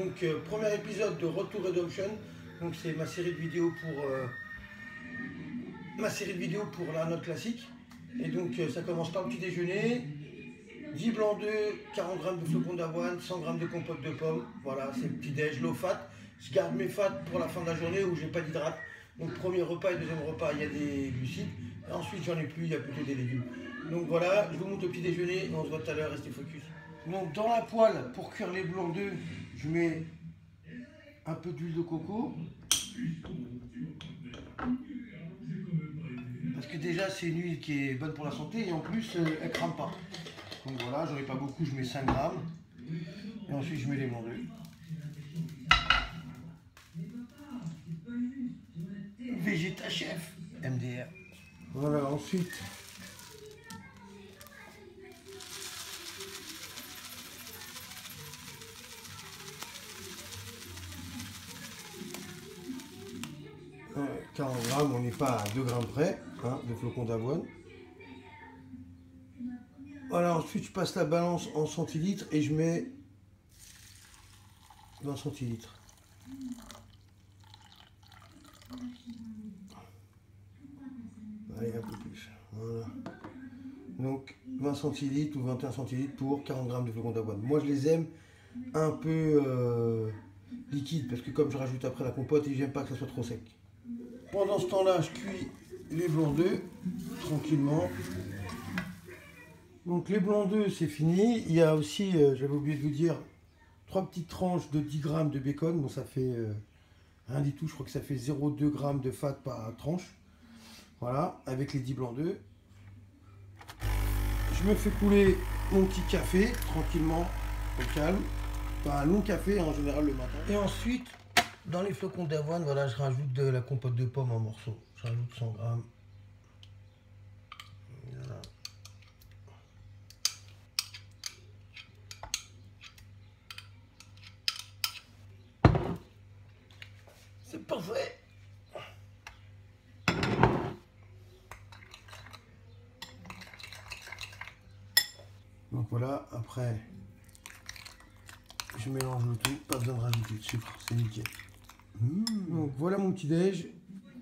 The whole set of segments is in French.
Donc premier épisode de Road to Redemption. Donc c'est ma série de vidéos pour la note classique. Et donc ça commence par le petit déjeuner. 10 blancs d'œufs, 40 g de flocons d'avoine, 100 g de compote de pommes. Voilà, c'est le petit déj low fat. Je garde mes fats pour la fin de la journée où j'ai pas d'hydrate. Donc premier repas et deuxième repas, il y a des glucides. Et ensuite j'en ai plus, il y a plutôt des légumes. Donc voilà, je vous montre le petit déjeuner et on se voit tout à l'heure, restez focus. Donc dans la poêle, pour cuire les blancs d'œufs, je mets un peu d'huile de coco. Parce que déjà c'est une huile qui est bonne pour la santé et en plus elle crame pas. Donc voilà, j'en ai pas beaucoup, je mets 5 g. Et ensuite je mets les blancs d'œufs. Végéta Chef, MDR. Voilà, ensuite ouais, 40 g, on n'est pas à 2 g près, hein, de flocons d'avoine. Voilà, ensuite je passe la balance en centilitres et je mets 20 centilitres. Allez, un peu plus. Voilà. Donc 20 centilitres ou 21 centilitres pour 40 g de flocons d'avoine. Moi je les aime un peu liquides parce que comme je rajoute après la compote et j'aime pas que ça soit trop sec. Pendant ce temps-là, je cuis les blancs d'œufs tranquillement. Donc les blancs d'œufs c'est fini. Il y a aussi, j'avais oublié de vous dire, 3 petites tranches de 10 g de bacon. Bon, ça fait rien du tout, je crois que ça fait 0,2 g de fat par tranche. Voilà, avec les 10 blancs d'œufs. Je me fais couler mon petit café tranquillement, au calme. Enfin, un long café en général le matin. Et ensuite, dans les flocons d'avoine, voilà, je rajoute de la compote de pommes en morceaux. Je rajoute 100 g. Voilà. C'est parfait. Donc voilà, après, je mélange le tout, pas besoin de rajouter de sucre, c'est nickel. Donc voilà mon petit déj,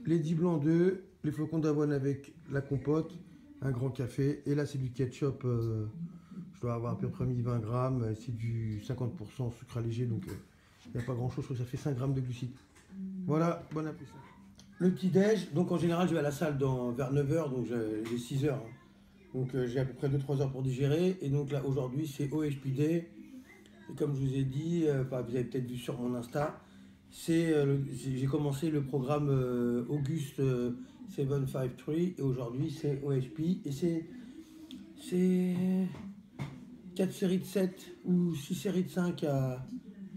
les 10 blancs d'œufs, les flocons d'avoine avec la compote, un grand café, et là c'est du ketchup, je dois avoir à peu près mis 20 g, c'est du 50% sucre allégé, donc il n'y a pas grand chose, je crois que ça fait 5 g de glucides. Voilà, bon appétit. Le petit déj, donc en général je vais à la salle vers 9 h, donc j'ai 6 h. Donc j'ai à peu près 2-3 heures pour digérer. Et donc là aujourd'hui c'est OHP Day. Et comme je vous ai dit, vous avez peut-être vu sur mon Insta, j'ai commencé le programme August 753 et aujourd'hui c'est OHP. Et c'est 4 séries de 7 ou 6 séries de 5 à...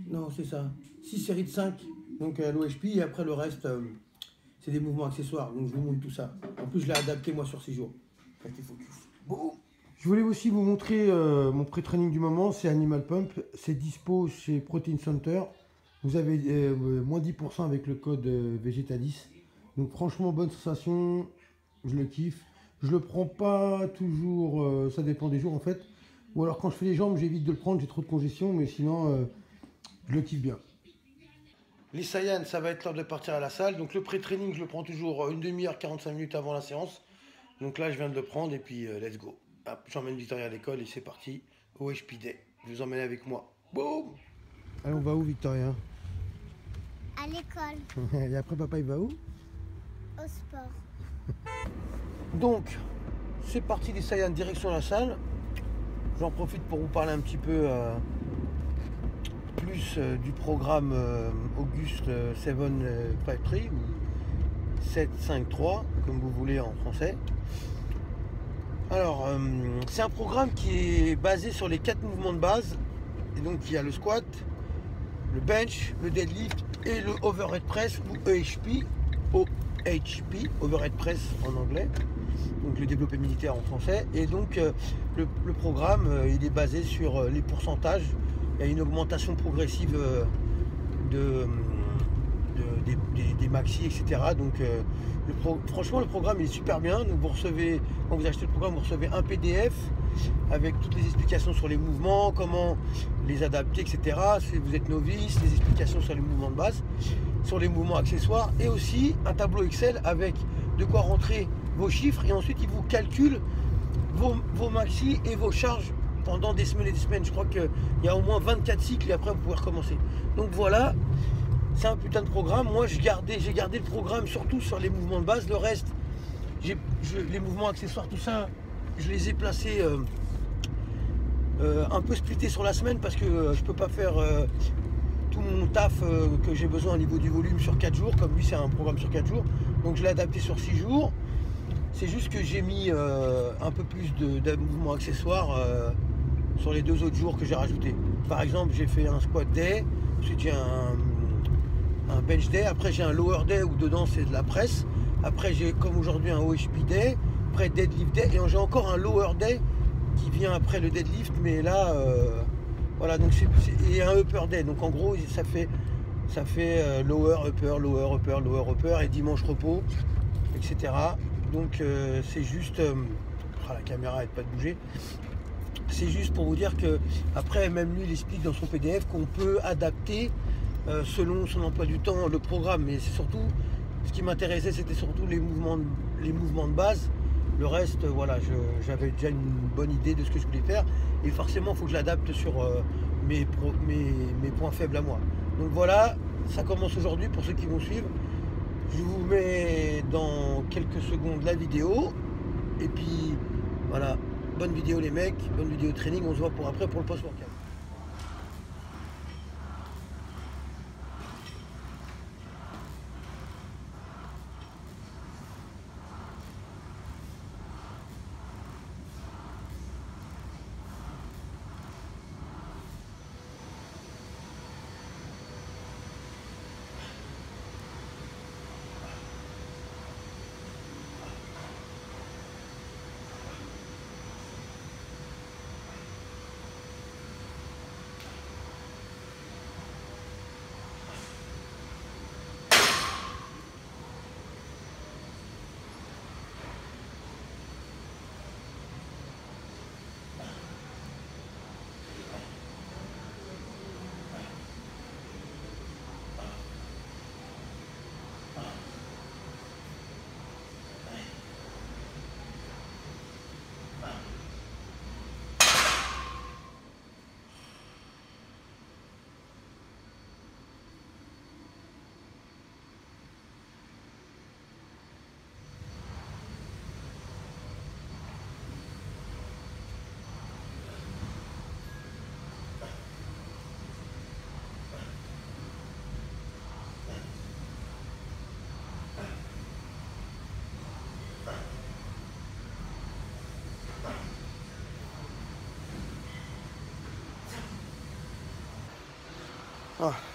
Non c'est ça, 6 séries de 5 donc à l'OHP et après le reste c'est des mouvements accessoires. Donc je vous montre tout ça. En plus je l'ai adapté moi sur 6 jours. Restez focus. Bon. Je voulais aussi vous montrer mon pré-training du moment, c'est Animal Pump, c'est dispo chez Protein Center. Vous avez moins 10% avec le code Végéta10. Donc franchement bonne sensation, je le kiffe. Je le prends pas toujours, ça dépend des jours en fait. Ou alors quand je fais les jambes, j'évite de le prendre, j'ai trop de congestion, mais sinon je le kiffe bien. Les Saiyans, ça va être l'heure de partir à la salle. Donc le pré-training, je le prends toujours une demi-heure, 45 minutes avant la séance. Donc là, je viens de le prendre et puis let's go. J'emmène Victoria à l'école et c'est parti. OHP Day. Je vous emmène avec moi. Boum. Allez, on va où, Victoria? À l'école. Et après, papa, il va où? Au sport. Donc, c'est parti les Saiyans, direction la salle. J'en profite pour vous parler un petit peu plus du programme August 753 ou 753, comme vous voulez en français. Alors, c'est un programme qui est basé sur les 4 mouvements de base. Et donc, il y a le squat, le bench, le deadlift et le overhead press ou EHP, OHP, overhead press en anglais. Donc, le développé militaire en français. Et donc, le programme, il est basé sur les pourcentages. Il y a une augmentation progressive des maxi, etc. Donc franchement le programme il est super bien. Donc vous recevez, quand vous achetez le programme, vous recevez un PDF avec toutes les explications sur les mouvements, comment les adapter, etc. Si vous êtes novice, les explications sur les mouvements de base, sur les mouvements accessoires, et aussi un tableau Excel avec de quoi rentrer vos chiffres, et ensuite il vous calcule vos maxi et vos charges pendant des semaines et des semaines. Je crois qu'il y a au moins 24 cycles et après vous pouvez recommencer. Donc voilà, c'est un putain de programme. Moi j'ai gardé le programme surtout sur les mouvements de base. Le reste, les mouvements accessoires, tout ça, je les ai placés un peu splittés sur la semaine parce que je peux pas faire tout mon taf que j'ai besoin au niveau du volume sur 4 jours. Comme lui c'est un programme sur 4 jours, donc je l'ai adapté sur 6 jours. C'est juste que j'ai mis un peu plus de mouvements accessoires sur les 2 autres jours que j'ai rajouté. Par exemple, j'ai fait un squat day, ensuite j'ai un bench day, après j'ai un lower day où dedans c'est de la presse, après j'ai comme aujourd'hui un OHP day, après deadlift day, et j'ai encore un lower day qui vient après le deadlift, mais là voilà, donc et un upper day, donc en gros ça fait lower, upper, lower, upper, lower, upper, et dimanche repos, etc. Donc c'est juste, la caméra n'arrête pas de bouger. C'est juste pour vous dire que après même lui il explique dans son PDF qu'on peut adapter selon son emploi du temps le programme. Mais c'est surtout ce qui m'intéressait, c'était surtout les mouvements de base. Le reste, voilà, j'avais déjà une bonne idée de ce que je voulais faire. Et forcément, il faut que je l'adapte sur mes points faibles à moi. Donc voilà, ça commence aujourd'hui pour ceux qui vont suivre. Je vous mets dans quelques secondes la vidéo. Et puis voilà, bonne vidéo les mecs, bonne vidéo training. On se voit pour après pour le post-workout.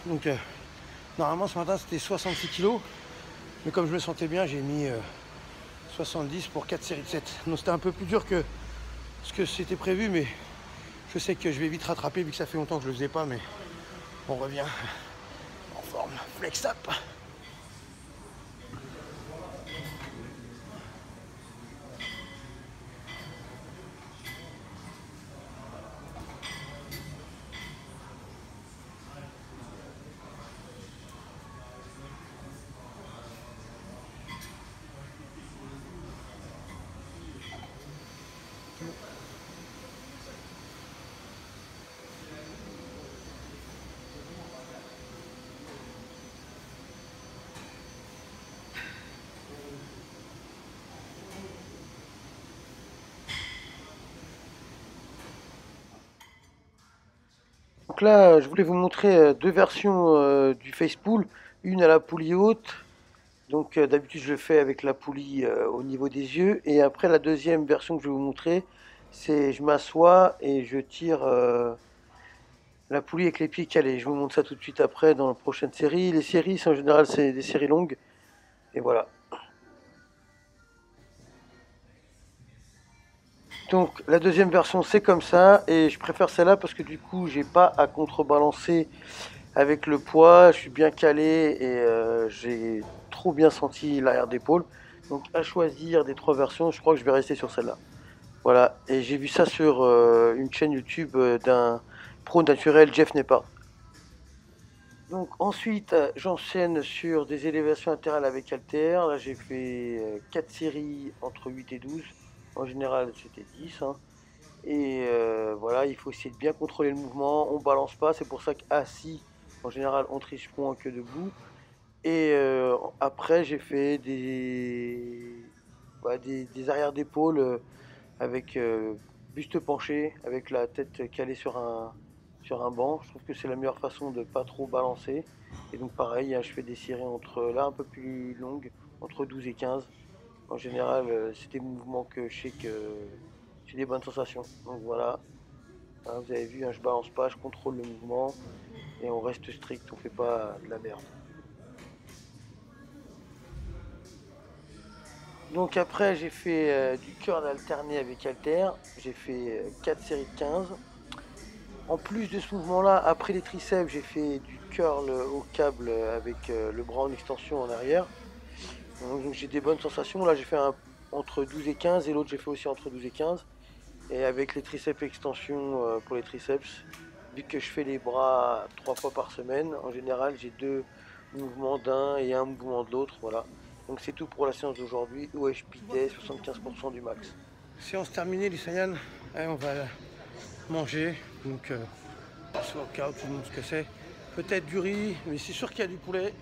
Donc normalement ce matin c'était 66 kg, mais comme je me sentais bien, j'ai mis 70 pour 4 séries de 7. Donc c'était un peu plus dur que ce que c'était prévu, mais je sais que je vais vite rattraper vu que ça fait longtemps que je le faisais pas, mais on revient en forme. Flex up. Donc là, je voulais vous montrer deux versions du face pull, une à la poulie haute. Donc d'habitude je le fais avec la poulie au niveau des yeux, et après la deuxième version que je vais vous montrer, c'est je m'assois et je tire la poulie avec les pieds calés. Je vous montre ça tout de suite après dans la prochaine série. Les séries, en général c'est des séries longues, et voilà. Donc la deuxième version c'est comme ça, et je préfère celle-là parce que du coup j'ai pas à contrebalancer avec le poids, je suis bien calé et j'ai trop bien senti l'arrière d'épaule. Donc à choisir des trois versions, je crois que je vais rester sur celle-là. Voilà, et j'ai vu ça sur une chaîne YouTube d'un pro naturel, Jeff n'est pas. Donc ensuite, j'enchaîne sur des élévations latérales avec halter. Là, j'ai fait 4 séries entre 8 et 12. En général, c'était 10. Hein. Et voilà, il faut essayer de bien contrôler le mouvement. On balance pas, c'est pour ça qu'assis, en général, on triche moins que debout. Et après, j'ai fait des arrières d'épaule avec buste penché, avec la tête calée sur un banc. Je trouve que c'est la meilleure façon de pas trop balancer. Et donc pareil, hein, je fais des séries entre là un peu plus longues, entre 12 et 15. En général, c'est des mouvements que je sais que j'ai des bonnes sensations. Donc voilà, hein, vous avez vu, hein, je balance pas, je contrôle le mouvement et on reste strict, on fait pas de la merde. Donc après j'ai fait du curl alterné avec halter, j'ai fait 4 séries de 15. En plus de ce mouvement-là, après les triceps, j'ai fait du curl au câble avec le bras en extension en arrière. Donc j'ai des bonnes sensations. Là j'ai fait entre 12 et 15 et l'autre j'ai fait aussi entre 12 et 15. Et avec les triceps extension pour les triceps, vu que je fais les bras 3 fois par semaine, en général j'ai 2 mouvements d'un et un mouvement de l'autre. Voilà. Donc c'est tout pour la séance d'aujourd'hui. OHP Day, 75% du max. Séance terminée les Saiyans. Allez, on va manger. Donc workout, tout le monde ce que c'est. Peut-être du riz, mais c'est sûr qu'il y a du poulet.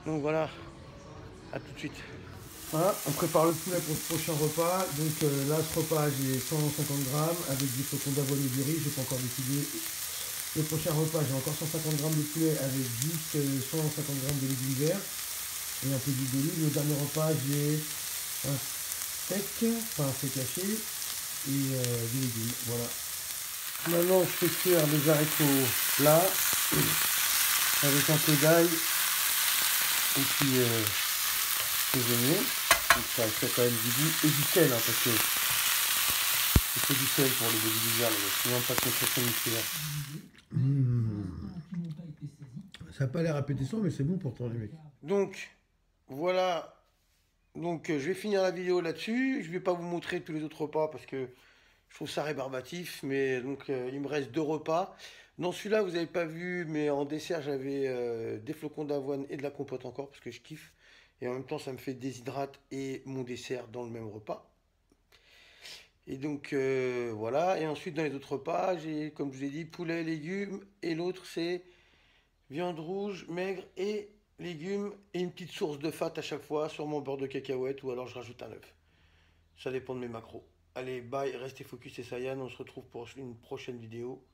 Donc voilà, à tout de suite. Voilà, on prépare le poulet pour le prochain repas. Donc là, ce repas, j'ai 150 grammes avec des flocons d'avoine et du riz. Je n'ai pas encore décidé. Le prochain repas, j'ai encore 150 grammes de poulet avec juste 150 grammes de légumes verts et un peu d'huile d'olive. Le dernier repas, j'ai un steak, enfin un steak haché et des légumes. Voilà. Maintenant, je fais cuire des haricots là avec un peu d'ail et puis des oignons. Donc ça fait quand même du goût et du sel, hein, parce que il faut du sel pour les bodybuilders, sinon pas de contraction musculaire. Ça n'a pas l'air appétissant, mais c'est bon pourtant les mecs. Donc voilà. Donc je vais finir la vidéo là-dessus. Je ne vais pas vous montrer tous les autres repas parce que je trouve ça rébarbatif. Mais donc il me reste 2 repas. Dans celui-là, vous n'avez pas vu, mais en dessert, j'avais des flocons d'avoine et de la compote encore parce que je kiffe. Et en même temps, ça me fait déshydrate et mon dessert dans le même repas. Et donc voilà. Et ensuite, dans les autres repas, j'ai, comme je vous ai dit, poulet, légumes. Et l'autre, c'est viande rouge, maigre et légumes. Et une petite source de fat à chaque fois sur mon beurre de cacahuète ou alors je rajoute un œuf. Ça dépend de mes macros. Allez, bye, restez focus et Saiyan. On se retrouve pour une prochaine vidéo.